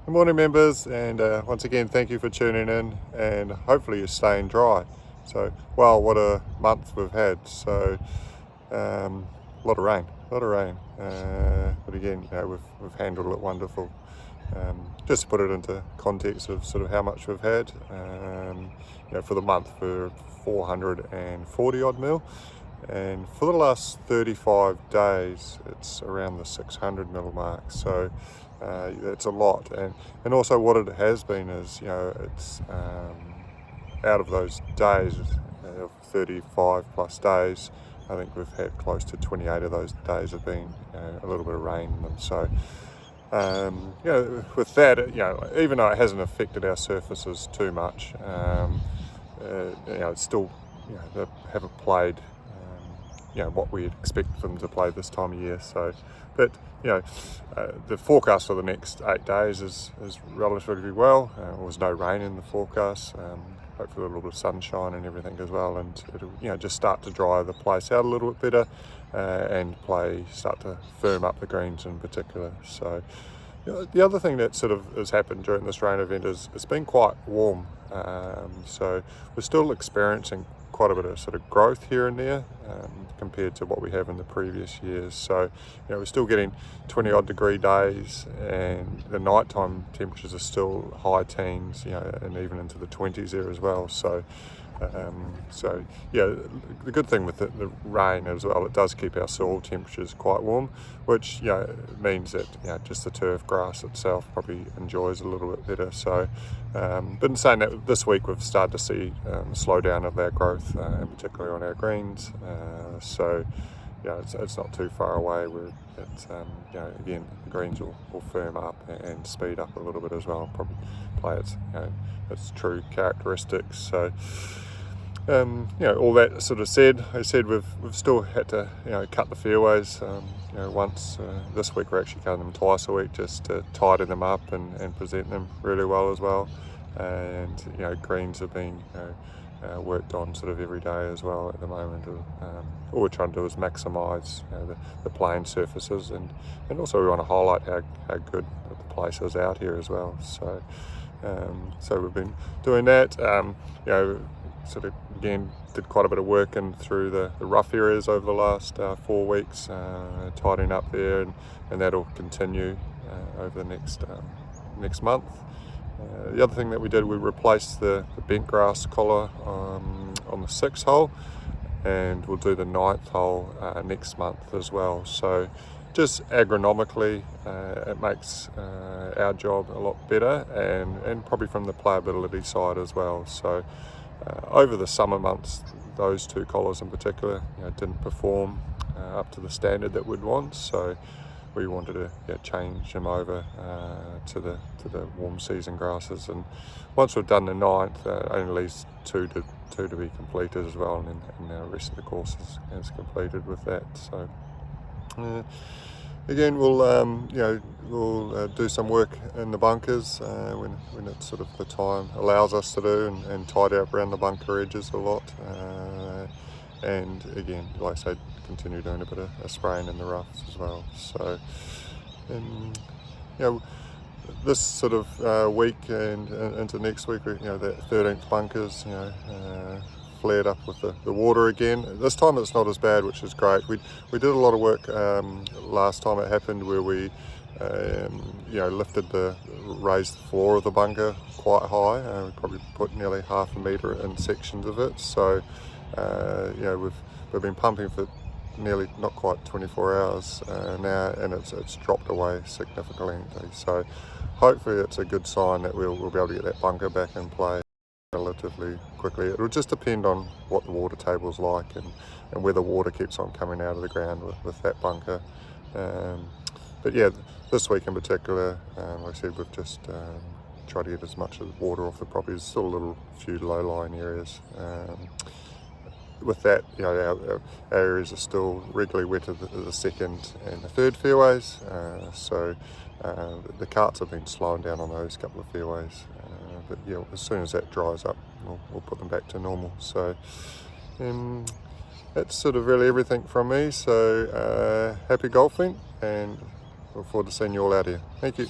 Good morning, members, and once again, thank you for tuning in, and hopefully you're staying dry. So, wow, what a month we've had. So, a lot of rain, but again, we've handled it wonderful. Just to put it into context of sort of how much we've had, for the month we're 440 odd mil, and for the last 35 days it's around the 600 mil mark. So it's a lot, and also what it has been is, it's out of those days of 35 plus days, I think we've had close to 28 of those days have been a little bit of rain in them. So with that, even though it hasn't affected our surfaces too much, it's still, they haven't played what we'd expect them to play this time of year. So, but the forecast for the next 8 days is relatively well. There was no rain in the forecast. Hopefully a little bit of sunshine and everything as well, and it'll just start to dry the place out a little bit better, and start to firm up the greens in particular. So the other thing that sort of has happened during this rain event is it's been quite warm, so we're still experiencing quite a bit of sort of growth here and there, compared to what we have in the previous years. So we're still getting 20 odd degree days, and the nighttime temperatures are still high teens, and even into the 20s there as well. So the good thing with the rain as well, it does keep our soil temperatures quite warm, which means that just the turf grass itself probably enjoys a little bit better. So but in saying that, this week we've started to see slow down of our growth, in particular on our greens. So it's not too far away. Again, the greens will firm up and speed up a little bit as well, probably play its true characteristics. So all that sort of said, we've still had to cut the fairways once. This week we're actually cutting them twice a week, just to tidy them up and present them really well as well. And greens have been worked on sort of every day as well at the moment. All we're trying to do is maximise the playing surfaces, and also we want to highlight how good the place is out here as well. So we've been doing that. Sort of again did quite a bit of work in through the rough areas over the last 4 weeks, tidying up there, and that'll continue over the next month. The other thing that we did, we replaced the bent grass collar on the 6th hole, and we'll do the 9th hole next month as well. So just agronomically, it makes our job a lot better, and probably from the playability side as well. So over the summer months, those two collars in particular didn't perform up to the standard that we'd want, so we wanted to change them over to the warm season grasses. And once we've done the 9th, only leaves two to be completed as well, and the rest of the course is completed with that. So again, we'll do some work in the bunkers when it's sort of the time allows us to do, and tidy up around the bunker edges a lot. And again, like I said, continue doing a bit of spraying in the roughs as well. So, this sort of week and into next week, that 13th bunkers, flared up with the water again. This time it's not as bad, which is great. We did a lot of work last time it happened, where we raised the floor of the bunker quite high. We probably put nearly half a metre in sections of it. So we've been pumping for nearly, not quite 24 hours now, and it's dropped away significantly. So hopefully it's a good sign that we'll be able to get that bunker back in play relatively quickly. It'll just depend on what the water table's like, and whether water keeps on coming out of the ground with that bunker. But yeah, this week in particular, like I said, we've just tried to get as much of the water off the property. There's still a few low-lying areas. With that, our areas are still regularly wet at the 2nd and the 3rd fairways. So the carts have been slowing down on those couple of fairways. But as soon as that dries up, we'll put them back to normal. So that's sort of really everything from me. So happy golfing, and look forward to seeing you all out here. Thank you.